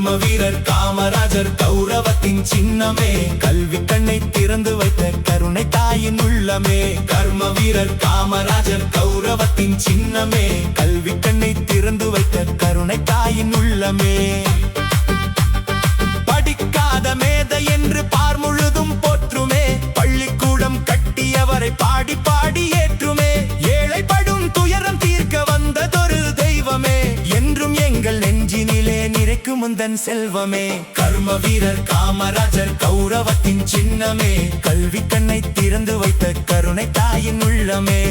கர்ம வீரர் காமராஜர் கௌரவத்தின் சின்னமே கல்வி கண்ணை திறந்து வைத்த கருணை தாயின் உள்ளமே கர்ம வீரர் காமராஜர் கௌரவத்தின் சின்னமே கல்வி கண்ணை திறந்து வைத்த கருணை தாயின் உள்ளமே படிக்காத மேதை என்று பார் முழுதும் போற்றுமே பள்ளிக்கூடம் கட்டியவரை பாடி பாடி ஏற்றுமே ஏழைப்படும் துயரம் தீர்க்க வந்ததொரு தெய்வமே என்றும் எங்கள் நெஞ்சினிலே நிறைக்கும் முந்தன் செல்வமே கர்ம வீரர் காமராஜர் கௌரவத்தின் சின்னமே கல்வி கண்ணை திறந்து வைத்த கருணை தாயின் உள்ளமே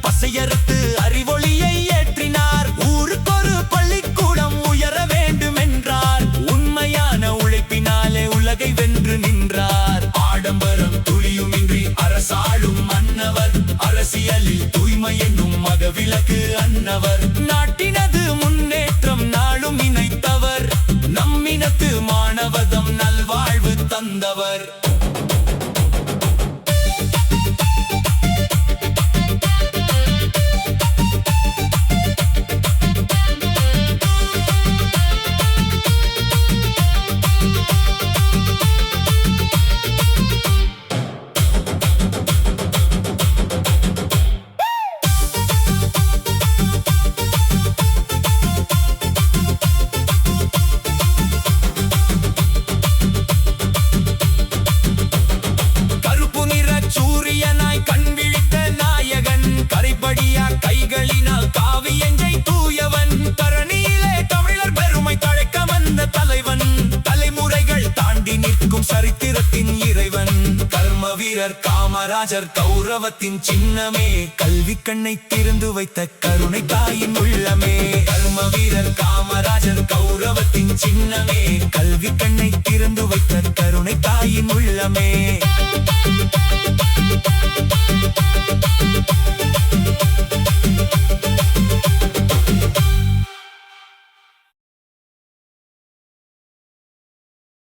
பசையறுத்து அறிவொளியை ஏற்றினார் ஊருக்கொரு பள்ளிக்கூடம் உயர வேண்டும் என்றார் உண்மையான உழைப்பினாலே உலகை வென்று நின்றார் ஆடம்பரம் துளியுமின்றி அரசாளும் மன்னவர் அரசியலில் தூய்மை என்னும் மகவிலக்கு அன்னவர் நாட்டினது முன்னேற்றம் நாளும் இணைத்தவர் நம்மினத்து மாணவதம் நல்வாழ்வு தந்தவர் கைகளினால் காவியஞ்சை தூயவன் தரணியிலே தமிழர் பெருமை தழைக்க வந்த தலைவன் தலைமுறைகள் தாண்டி நிற்கும் சரித்திரத்தின் இறைவன் கர்ம வீரர் காமராஜர் கௌரவத்தின் சின்னமே கல்வி கண்ணை திறந்து வைத்த கருணை தாயின் உள்ளமே கர்ம வீரர் காமராஜர் கௌரவத்தின் சின்னமே கல்வி கண்ணை திறந்து வைத்த கருணை தாயின் உள்ளமே